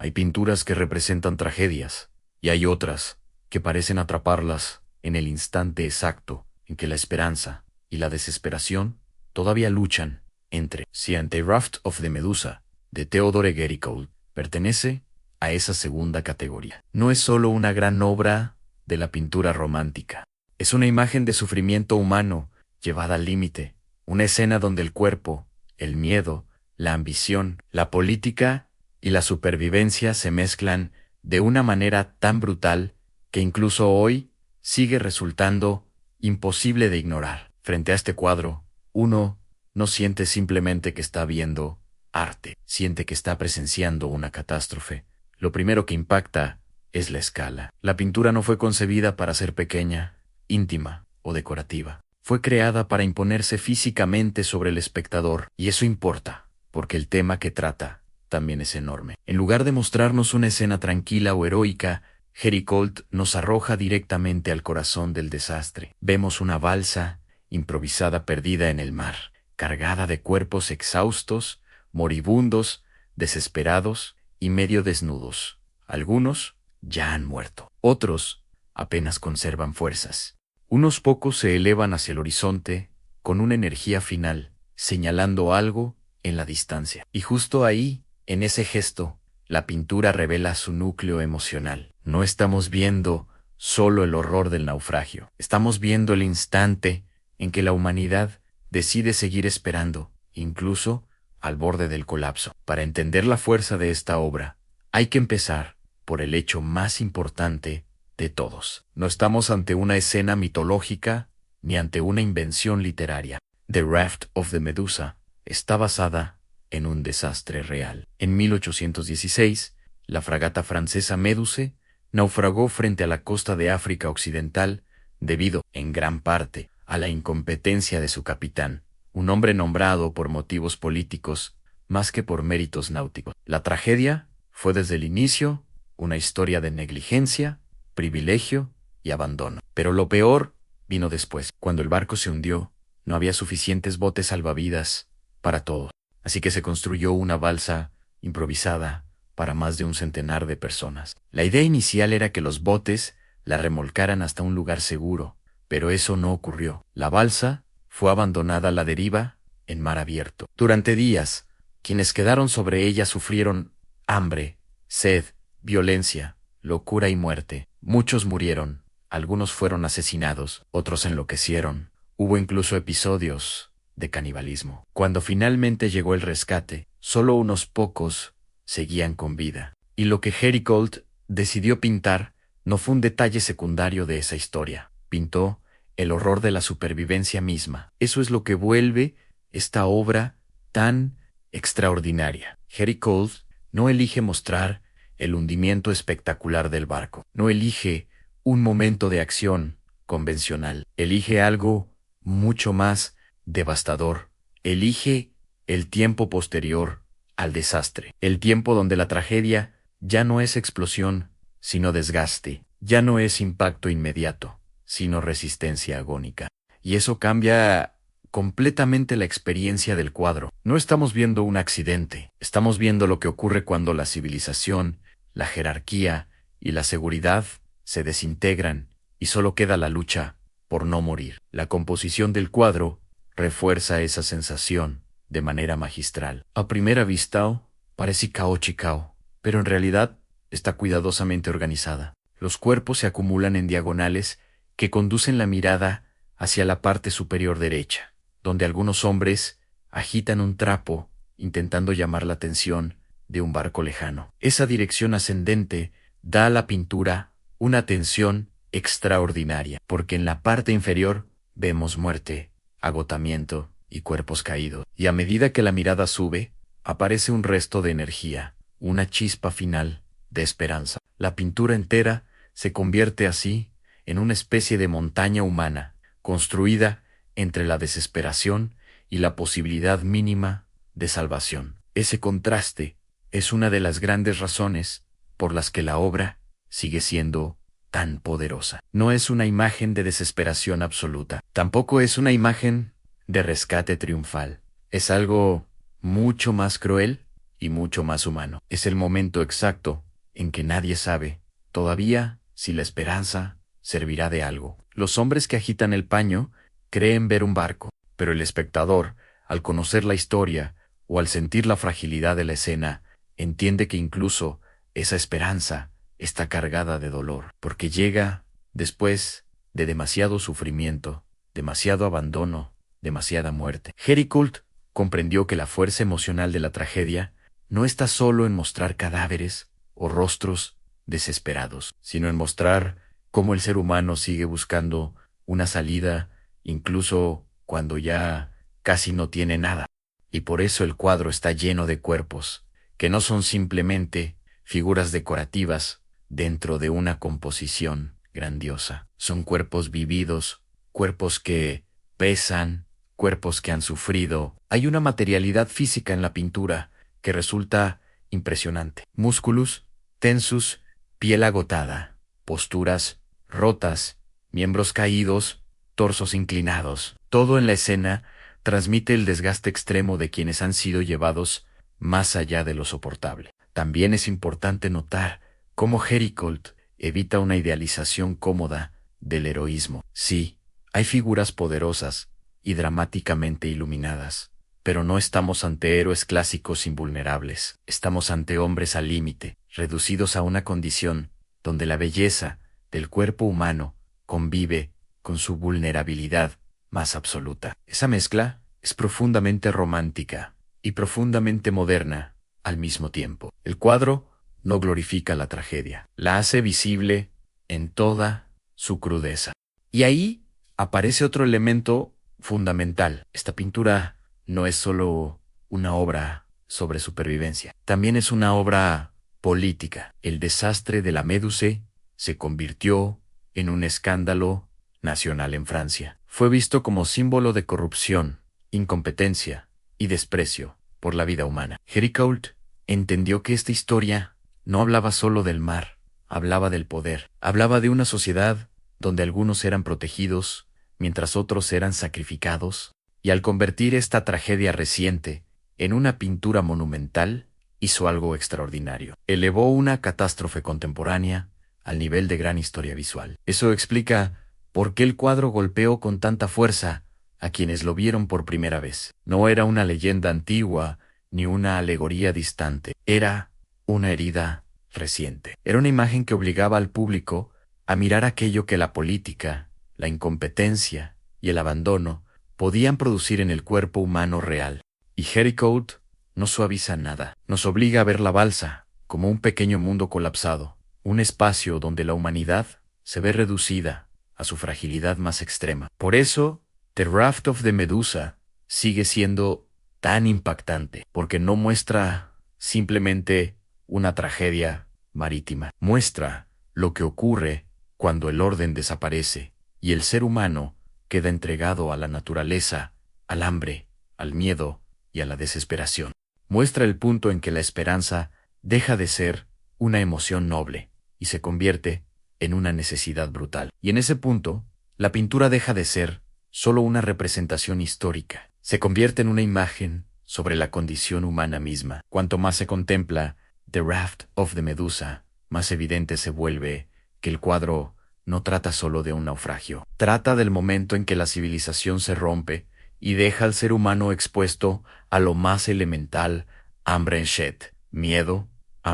Hay pinturas que representan tragedias, y hay otras que parecen atraparlas en el instante exacto en que la esperanza y la desesperación todavía luchan entre. Si ante Raft of the Medusa, de Theodore Géricault, pertenece a esa segunda categoría. No es solo una gran obra de la pintura romántica. Es una imagen de sufrimiento humano llevada al límite, una escena donde el cuerpo, el miedo, la ambición, la política y la supervivencia se mezclan de una manera tan brutal que incluso hoy sigue resultando imposible de ignorar. Frente a este cuadro, uno no siente simplemente que está viendo arte, siente que está presenciando una catástrofe. Lo primero que impacta es la escala. La pintura no fue concebida para ser pequeña, íntima o decorativa. Fue creada para imponerse físicamente sobre el espectador, y eso importa, porque el tema que trata también es enorme. En lugar de mostrarnos una escena tranquila o heroica, Géricault nos arroja directamente al corazón del desastre. Vemos una balsa improvisada perdida en el mar, cargada de cuerpos exhaustos, moribundos, desesperados y medio desnudos. Algunos ya han muerto. Otros apenas conservan fuerzas. Unos pocos se elevan hacia el horizonte con una energía final, señalando algo en la distancia. Y justo ahí, en ese gesto, la pintura revela su núcleo emocional. No estamos viendo solo el horror del naufragio. Estamos viendo el instante en que la humanidad decide seguir esperando, incluso al borde del colapso. Para entender la fuerza de esta obra, hay que empezar por el hecho más importante de todos. No estamos ante una escena mitológica ni ante una invención literaria. The Raft of the Medusa está basada en un desastre real. En 1816, la fragata francesa Méduse naufragó frente a la costa de África Occidental debido, en gran parte, a la incompetencia de su capitán, un hombre nombrado por motivos políticos más que por méritos náuticos. La tragedia fue desde el inicio una historia de negligencia, privilegio y abandono. Pero lo peor vino después. Cuando el barco se hundió, no había suficientes botes salvavidas para todos. Así que se construyó una balsa improvisada para más de un centenar de personas. La idea inicial era que los botes la remolcaran hasta un lugar seguro, pero eso no ocurrió. La balsa fue abandonada a la deriva en mar abierto. Durante días, quienes quedaron sobre ella sufrieron hambre, sed, violencia, locura y muerte. Muchos murieron, algunos fueron asesinados, otros enloquecieron. Hubo incluso episodios de canibalismo. Cuando finalmente llegó el rescate, solo unos pocos seguían con vida. Y lo que Géricault decidió pintar no fue un detalle secundario de esa historia. Pintó el horror de la supervivencia misma. Eso es lo que vuelve esta obra tan extraordinaria. Géricault no elige mostrar el hundimiento espectacular del barco. No elige un momento de acción convencional. Elige algo mucho más devastador. Elige el tiempo posterior al desastre. El tiempo donde la tragedia ya no es explosión, sino desgaste. Ya no es impacto inmediato, sino resistencia agónica. Y eso cambia completamente la experiencia del cuadro. No estamos viendo un accidente. Estamos viendo lo que ocurre cuando la civilización, la jerarquía y la seguridad se desintegran y solo queda la lucha por no morir. La composición del cuadro refuerza esa sensación de manera magistral. A primera vista, parece caótica, pero en realidad está cuidadosamente organizada. Los cuerpos se acumulan en diagonales que conducen la mirada hacia la parte superior derecha, donde algunos hombres agitan un trapo intentando llamar la atención de un barco lejano. Esa dirección ascendente da a la pintura una tensión extraordinaria, porque en la parte inferior vemos muerte, agotamiento y cuerpos caídos. Y a medida que la mirada sube, aparece un resto de energía, una chispa final de esperanza. La pintura entera se convierte así en una especie de montaña humana, construida entre la desesperación y la posibilidad mínima de salvación. Ese contraste es una de las grandes razones por las que la obra sigue siendo tan poderosa. No es una imagen de desesperación absoluta, tampoco es una imagen de rescate triunfal. Es algo mucho más cruel y mucho más humano. Es el momento exacto en que nadie sabe, todavía, si la esperanza servirá de algo. Los hombres que agitan el paño creen ver un barco, pero el espectador, al conocer la historia o al sentir la fragilidad de la escena, entiende que incluso esa esperanza está cargada de dolor, porque llega después de demasiado sufrimiento, demasiado abandono, demasiada muerte. Hericourt comprendió que la fuerza emocional de la tragedia no está solo en mostrar cadáveres o rostros desesperados, sino en mostrar cómo el ser humano sigue buscando una salida incluso cuando ya casi no tiene nada. Y por eso el cuadro está lleno de cuerpos, que no son simplemente figuras decorativas dentro de una composición grandiosa. Son cuerpos vividos, cuerpos que pesan, cuerpos que han sufrido. Hay una materialidad física en la pintura que resulta impresionante. Músculos tensus, piel agotada, posturas rotas, miembros caídos, torsos inclinados. Todo en la escena transmite el desgaste extremo de quienes han sido llevados más allá de lo soportable. También es importante notar cómo Hericourt evita una idealización cómoda del heroísmo. Sí, hay figuras poderosas y dramáticamente iluminadas, pero no estamos ante héroes clásicos invulnerables. Estamos ante hombres al límite, reducidos a una condición donde la belleza del cuerpo humano convive con su vulnerabilidad más absoluta. Esa mezcla es profundamente romántica y profundamente moderna al mismo tiempo. El cuadro no glorifica la tragedia, la hace visible en toda su crudeza. Y ahí aparece otro elemento fundamental. Esta pintura no es solo una obra sobre supervivencia, también es una obra política. El desastre de la Méduse se convirtió en un escándalo nacional en Francia. Fue visto como símbolo de corrupción, incompetencia y desprecio por la vida humana. Hericourt entendió que esta historia no hablaba solo del mar, hablaba del poder, hablaba de una sociedad donde algunos eran protegidos mientras otros eran sacrificados, y al convertir esta tragedia reciente en una pintura monumental, hizo algo extraordinario. Elevó una catástrofe contemporánea al nivel de gran historia visual. Eso explica por qué el cuadro golpeó con tanta fuerza a quienes lo vieron por primera vez. No era una leyenda antigua ni una alegoría distante, era una herida reciente. Era una imagen que obligaba al público a mirar aquello que la política, la incompetencia y el abandono podían producir en el cuerpo humano real. Y Hericourt no suaviza nada. Nos obliga a ver la balsa como un pequeño mundo colapsado, un espacio donde la humanidad se ve reducida a su fragilidad más extrema. Por eso, The Raft of the Medusa sigue siendo tan impactante, porque no muestra simplemente una tragedia marítima. Muestra lo que ocurre cuando el orden desaparece y el ser humano queda entregado a la naturaleza, al hambre, al miedo y a la desesperación. Muestra el punto en que la esperanza deja de ser una emoción noble y se convierte en una necesidad brutal. Y en ese punto, la pintura deja de ser solo una representación histórica. Se convierte en una imagen sobre la condición humana misma. Cuanto más se contempla The Raft of the Medusa, más evidente se vuelve que el cuadro no trata solo de un naufragio. Trata del momento en que la civilización se rompe y deja al ser humano expuesto a lo más elemental, hambre en shed, miedo,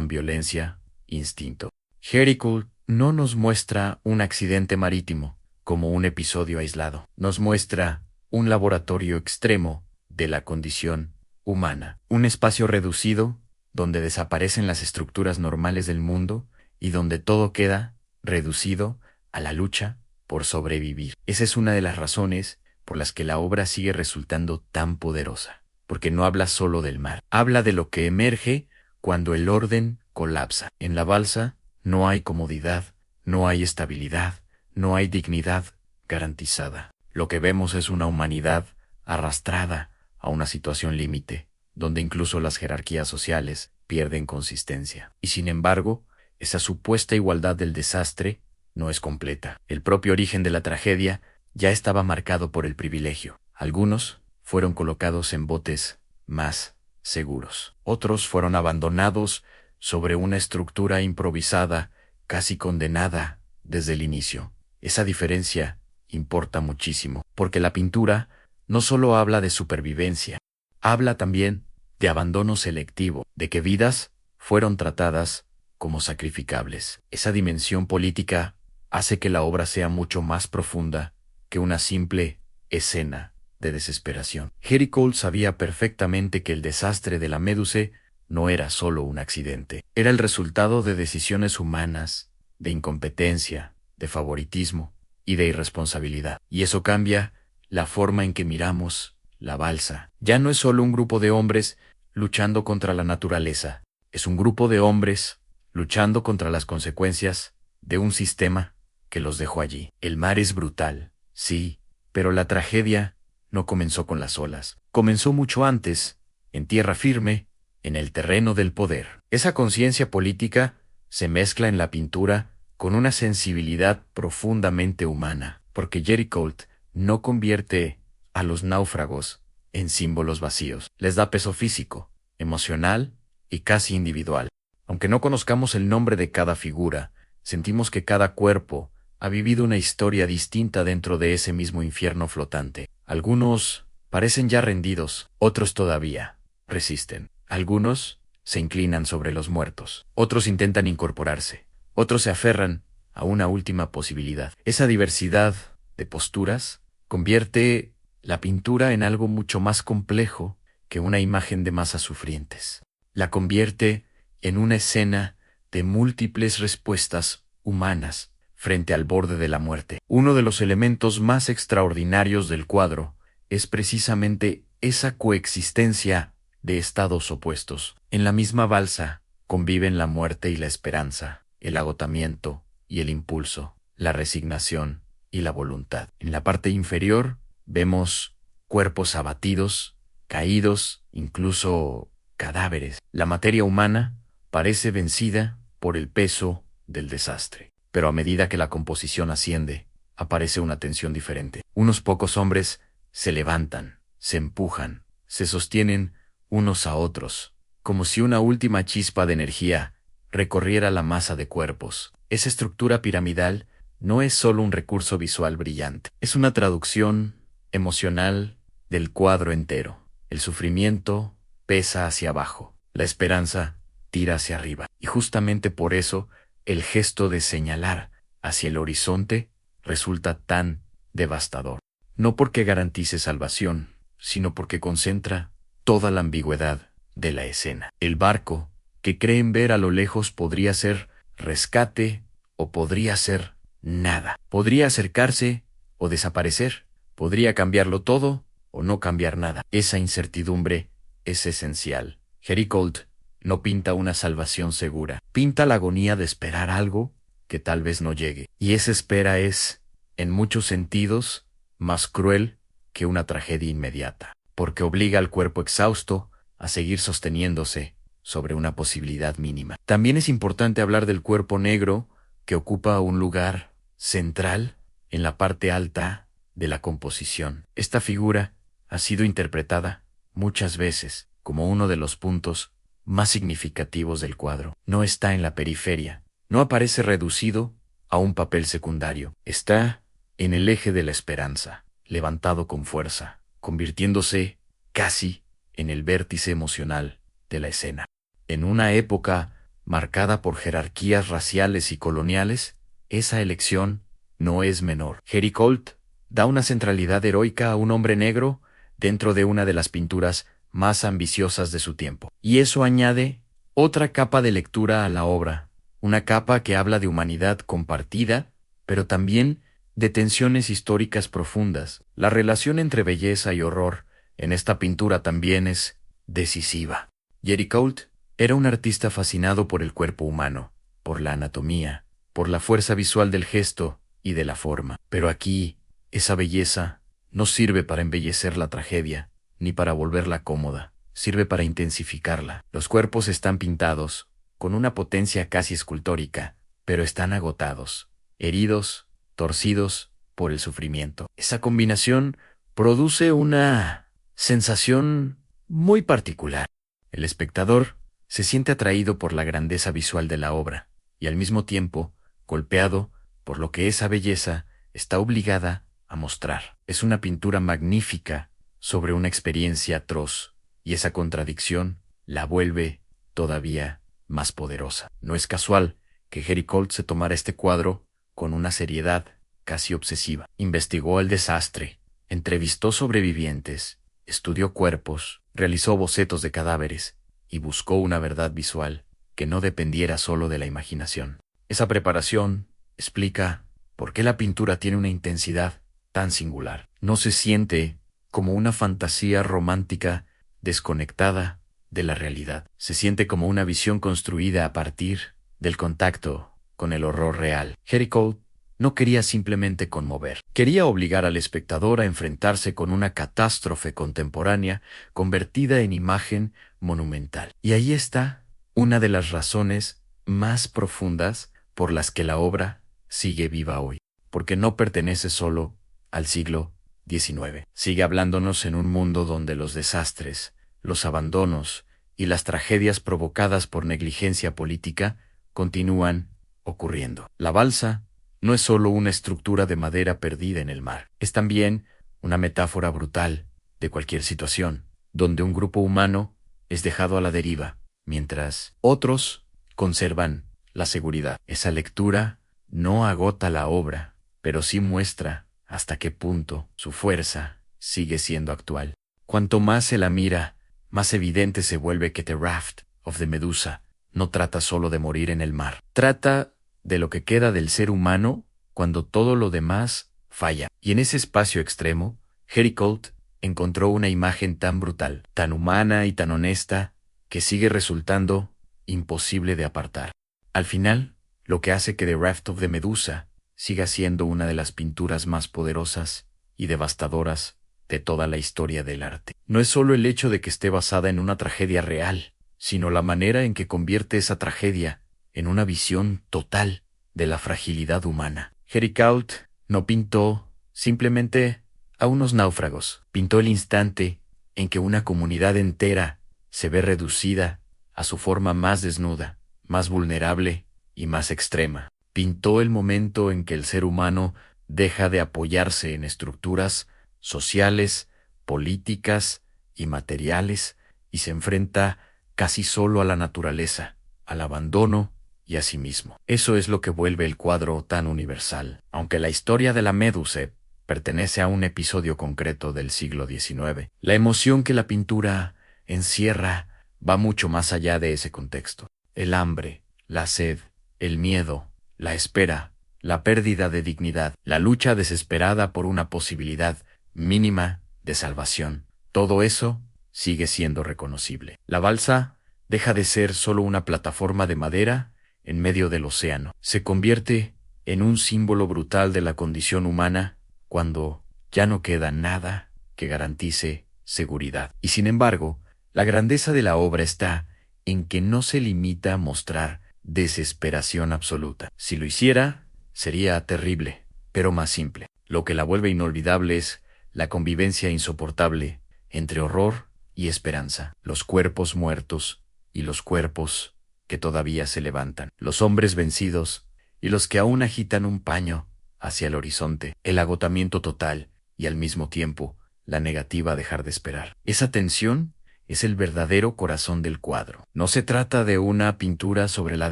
violencia, instinto. Hericourt no nos muestra un accidente marítimo como un episodio aislado. Nos muestra un laboratorio extremo de la condición humana. Un espacio reducido donde desaparecen las estructuras normales del mundo y donde todo queda reducido a la lucha por sobrevivir. Esa es una de las razones por las que la obra sigue resultando tan poderosa, porque no habla solo del mar, habla de lo que emerge cuando el orden colapsa. En la balsa no hay comodidad, no hay estabilidad, no hay dignidad garantizada. Lo que vemos es una humanidad arrastrada a una situación límite, donde incluso las jerarquías sociales pierden consistencia. Y sin embargo, esa supuesta igualdad del desastre no es completa. El propio origen de la tragedia ya estaba marcado por el privilegio. Algunos fueron colocados en botes más seguros. Otros fueron abandonados sobre una estructura improvisada, casi condenada desde el inicio. Esa diferencia importa muchísimo, porque la pintura no solo habla de supervivencia, habla también de abandono selectivo, de que vidas fueron tratadas como sacrificables. Esa dimensión política hace que la obra sea mucho más profunda que una simple escena de desesperación. Géricault sabía perfectamente que el desastre de la Méduse no era solo un accidente, era el resultado de decisiones humanas, de incompetencia, de favoritismo y de irresponsabilidad. Y eso cambia la forma en que miramos la balsa. Ya no es solo un grupo de hombres luchando contra la naturaleza, es un grupo de hombres luchando contra las consecuencias de un sistema que los dejó allí. El mar es brutal, sí, pero la tragedia no comenzó con las olas. Comenzó mucho antes, en tierra firme, en el terreno del poder. Esa conciencia política se mezcla en la pintura con una sensibilidad profundamente humana, porque Géricault no convierte a los náufragos en símbolos vacíos. Les da peso físico, emocional y casi individual. Aunque no conozcamos el nombre de cada figura, sentimos que cada cuerpo ha vivido una historia distinta dentro de ese mismo infierno flotante. Algunos parecen ya rendidos, otros todavía resisten. Algunos se inclinan sobre los muertos, otros intentan incorporarse, otros se aferran a una última posibilidad. Esa diversidad de posturas convierte la pintura en algo mucho más complejo que una imagen de masas sufrientes. La convierte en una escena de múltiples respuestas humanas frente al borde de la muerte. Uno de los elementos más extraordinarios del cuadro es precisamente esa coexistencia de estados opuestos. En la misma balsa conviven la muerte y la esperanza, el agotamiento y el impulso, la resignación y la voluntad. En la parte inferior vemos cuerpos abatidos, caídos, incluso cadáveres. La materia humana parece vencida por el peso del desastre. Pero a medida que la composición asciende, aparece una tensión diferente. Unos pocos hombres se levantan, se empujan, se sostienen unos a otros, como si una última chispa de energía recorriera la masa de cuerpos. Esa estructura piramidal no es solo un recurso visual brillante, es una traducción emocional del cuadro entero. El sufrimiento pesa hacia abajo, la esperanza tira hacia arriba, y justamente por eso el gesto de señalar hacia el horizonte resulta tan devastador. No porque garantice salvación, sino porque concentra toda la ambigüedad de la escena. El barco que creen ver a lo lejos podría ser rescate o podría ser nada. Podría acercarse o desaparecer. Podría cambiarlo todo o no cambiar nada. Esa incertidumbre es esencial. Géricault no pinta una salvación segura. Pinta la agonía de esperar algo que tal vez no llegue. Y esa espera es, en muchos sentidos, más cruel que una tragedia inmediata, porque obliga al cuerpo exhausto a seguir sosteniéndose sobre una posibilidad mínima. También es importante hablar del cuerpo negro que ocupa un lugar central en la parte alta de la composición. Esta figura ha sido interpretada muchas veces como uno de los puntos más significativos del cuadro. No está en la periferia, no aparece reducido a un papel secundario. Está en el eje de la esperanza, levantado con fuerza, convirtiéndose casi en el vértice emocional de la escena. En una época marcada por jerarquías raciales y coloniales, esa elección no es menor. Géricault da una centralidad heroica a un hombre negro dentro de una de las pinturas más ambiciosas de su tiempo. Y eso añade otra capa de lectura a la obra, una capa que habla de humanidad compartida, pero también de tensiones históricas profundas. La relación entre belleza y horror en esta pintura también es decisiva. Géricault era un artista fascinado por el cuerpo humano, por la anatomía, por la fuerza visual del gesto y de la forma. Pero aquí, esa belleza no sirve para embellecer la tragedia, ni para volverla cómoda. Sirve para intensificarla. Los cuerpos están pintados, con una potencia casi escultórica, pero están agotados, heridos, torcidos por el sufrimiento. Esa combinación produce una sensación muy particular. El espectador se siente atraído por la grandeza visual de la obra, y al mismo tiempo golpeado por lo que esa belleza está obligada a mostrar. Es una pintura magnífica sobre una experiencia atroz, y esa contradicción la vuelve todavía más poderosa. No es casual que Géricault se tomara este cuadro con una seriedad casi obsesiva. Investigó el desastre, entrevistó sobrevivientes, estudió cuerpos, realizó bocetos de cadáveres y buscó una verdad visual que no dependiera solo de la imaginación. Esa preparación explica por qué la pintura tiene una intensidad tan singular. No se siente como una fantasía romántica desconectada de la realidad. Se siente como una visión construida a partir del contacto con el horror real. Géricault no quería simplemente conmover, quería obligar al espectador a enfrentarse con una catástrofe contemporánea convertida en imagen monumental. Y ahí está una de las razones más profundas por las que la obra sigue viva hoy, porque no pertenece solo al siglo XIX. Sigue hablándonos en un mundo donde los desastres, los abandonos y las tragedias provocadas por negligencia política continúan ocurriendo. La balsa no es solo una estructura de madera perdida en el mar, es también una metáfora brutal de cualquier situación, donde un grupo humano es dejado a la deriva, mientras otros conservan la seguridad. Esa lectura no agota la obra, pero sí muestra hasta qué punto su fuerza sigue siendo actual. Cuanto más se la mira, más evidente se vuelve que The Raft of the Medusa no trata solo de morir en el mar. Trata de lo que queda del ser humano cuando todo lo demás falla. Y en ese espacio extremo, Géricault encontró una imagen tan brutal, tan humana y tan honesta, que sigue resultando imposible de apartar. Al final, lo que hace que The Raft of the Medusa siga siendo una de las pinturas más poderosas y devastadoras de toda la historia del arte. No es solo el hecho de que esté basada en una tragedia real, sino la manera en que convierte esa tragedia en una visión total de la fragilidad humana. Géricault no pintó simplemente a unos náufragos, pintó el instante en que una comunidad entera se ve reducida a su forma más desnuda, más vulnerable y más extrema. Pintó el momento en que el ser humano deja de apoyarse en estructuras sociales, políticas y materiales y se enfrenta casi solo a la naturaleza, al abandono y a sí mismo. Eso es lo que vuelve el cuadro tan universal. Aunque la historia de la Méduse pertenece a un episodio concreto del siglo XIX, la emoción que la pintura encierra va mucho más allá de ese contexto. El hambre, la sed, el miedo, la espera, la pérdida de dignidad, la lucha desesperada por una posibilidad mínima de salvación. Todo eso sigue siendo reconocible. La balsa deja de ser solo una plataforma de madera en medio del océano. Se convierte en un símbolo brutal de la condición humana cuando ya no queda nada que garantice seguridad. Y sin embargo, la grandeza de la obra está en que no se limita a mostrar desesperación absoluta. Si lo hiciera, sería terrible, pero más simple. Lo que la vuelve inolvidable es la convivencia insoportable entre horror y esperanza, los cuerpos muertos y los cuerpos que todavía se levantan, los hombres vencidos y los que aún agitan un paño hacia el horizonte, el agotamiento total y al mismo tiempo la negativa a dejar de esperar. Esa tensión es el verdadero corazón del cuadro. No se trata de una pintura sobre la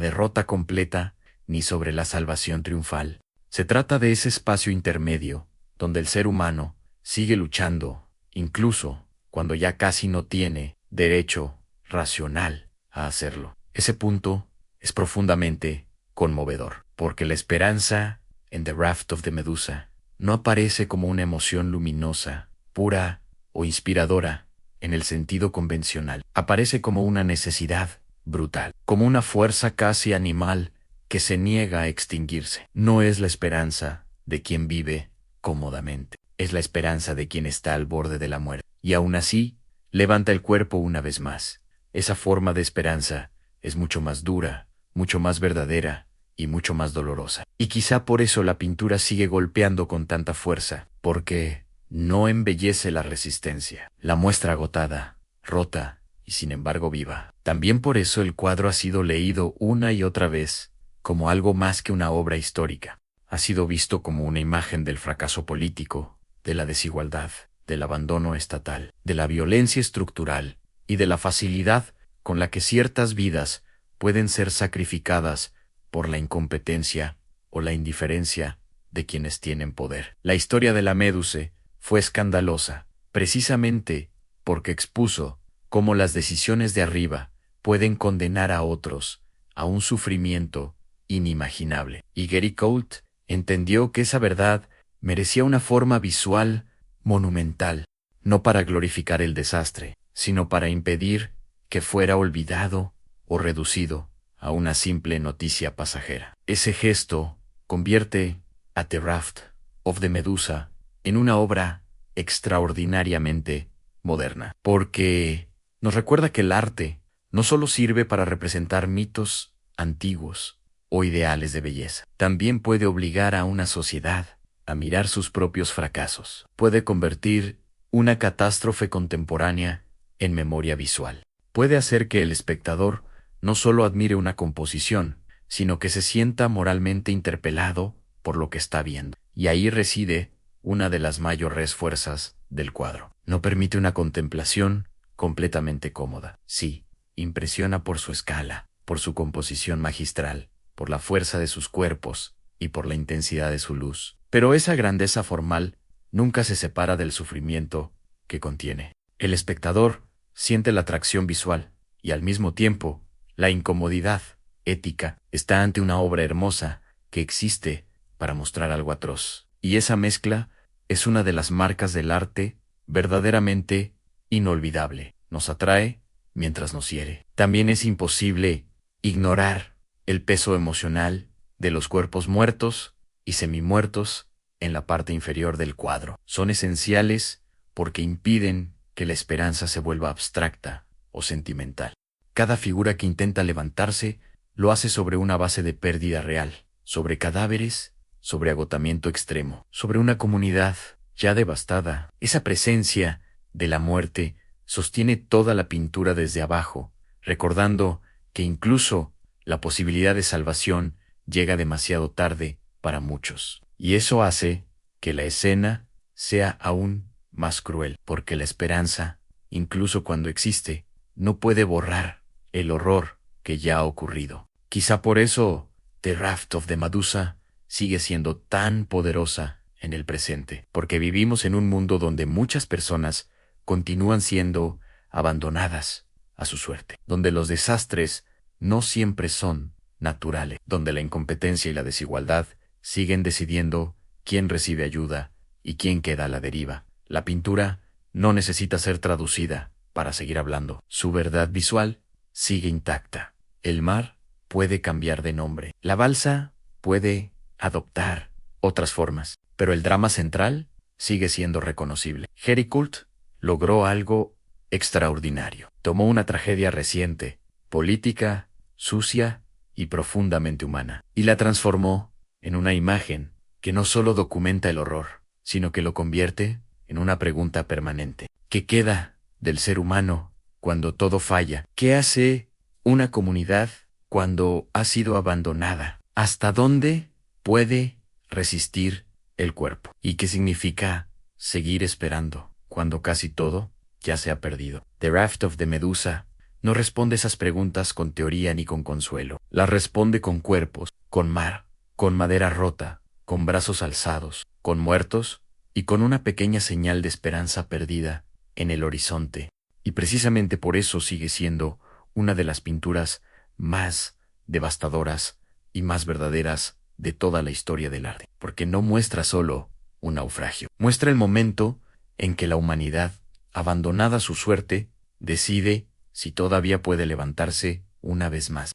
derrota completa ni sobre la salvación triunfal. Se trata de ese espacio intermedio donde el ser humano sigue luchando, incluso cuando ya casi no tiene derecho racional a hacerlo. Ese punto es profundamente conmovedor, porque la esperanza en The Raft of the Medusa no aparece como una emoción luminosa, pura o inspiradora en el sentido convencional. Aparece como una necesidad brutal, como una fuerza casi animal que se niega a extinguirse. No es la esperanza de quien vive cómodamente, es la esperanza de quien está al borde de la muerte. Y aún así, levanta el cuerpo una vez más. Esa forma de esperanza es mucho más dura, mucho más verdadera y mucho más dolorosa. Y quizá por eso la pintura sigue golpeando con tanta fuerza, porque no embellece la resistencia, la muestra agotada, rota y sin embargo viva. También por eso el cuadro ha sido leído una y otra vez como algo más que una obra histórica. Ha sido visto como una imagen del fracaso político, de la desigualdad, del abandono estatal, de la violencia estructural y de la facilidad con la que ciertas vidas pueden ser sacrificadas por la incompetencia o la indiferencia de quienes tienen poder. La historia de la Méduse fue escandalosa, precisamente porque expuso cómo las decisiones de arriba pueden condenar a otros a un sufrimiento inimaginable. Y Gary Colt entendió que esa verdad merecía una forma visual monumental, no para glorificar el desastre, sino para impedir que fuera olvidado o reducido a una simple noticia pasajera. Ese gesto convierte a The Raft of the Medusa en una obra extraordinariamente moderna, porque nos recuerda que el arte no solo sirve para representar mitos antiguos o ideales de belleza, también puede obligar a una sociedad a mirar sus propios fracasos. Puede convertir una catástrofe contemporánea en memoria visual. Puede hacer que el espectador no solo admire una composición, sino que se sienta moralmente interpelado por lo que está viendo. Y ahí reside una de las mayores fuerzas del cuadro. No permite una contemplación completamente cómoda. Sí, impresiona por su escala, por su composición magistral, por la fuerza de sus cuerpos y por la intensidad de su luz. Pero esa grandeza formal nunca se separa del sufrimiento que contiene. El espectador siente la atracción visual y al mismo tiempo la incomodidad ética. Está ante una obra hermosa que existe para mostrar algo atroz. Y esa mezcla es una de las marcas del arte verdaderamente inolvidable. Nos atrae mientras nos hiere. También es imposible ignorar el peso emocional de los cuerpos muertos y semimuertos en la parte inferior del cuadro. Son esenciales porque impiden que la esperanza se vuelva abstracta o sentimental. Cada figura que intenta levantarse lo hace sobre una base de pérdida real, sobre cadáveres, sobre agotamiento extremo, sobre una comunidad ya devastada. Esa presencia de la muerte sostiene toda la pintura desde abajo, recordando que incluso la posibilidad de salvación llega demasiado tarde para muchos. Y eso hace que la escena sea aún más cruel, porque la esperanza, incluso cuando existe, no puede borrar el horror que ya ha ocurrido. Quizá por eso The Raft of the Medusa sigue siendo tan poderosa en el presente, porque vivimos en un mundo donde muchas personas continúan siendo abandonadas a su suerte, donde los desastres no siempre son naturales, donde la incompetencia y la desigualdad siguen decidiendo quién recibe ayuda y quién queda a la deriva. La pintura no necesita ser traducida para seguir hablando. Su verdad visual sigue intacta. El mar puede cambiar de nombre. La balsa puede adoptar otras formas, pero el drama central sigue siendo reconocible. Gary Colt logró algo extraordinario. Tomó una tragedia reciente, política, sucia y profundamente humana, y la transformó en una imagen que no solo documenta el horror, sino que lo convierte en una pregunta permanente. ¿Qué queda del ser humano cuando todo falla? ¿Qué hace una comunidad cuando ha sido abandonada? ¿Hasta dónde puede resistir el cuerpo? ¿Y qué significa seguir esperando cuando casi todo ya se ha perdido? The Raft of the Medusa no responde esas preguntas con teoría ni con consuelo. Las responde con cuerpos, con mar, con madera rota, con brazos alzados, con muertos y con una pequeña señal de esperanza perdida en el horizonte. Y precisamente por eso sigue siendo una de las pinturas más devastadoras y más verdaderas de toda la historia del arte, porque no muestra solo un naufragio, muestra el momento en que la humanidad, abandonada a su suerte, decide si todavía puede levantarse una vez más.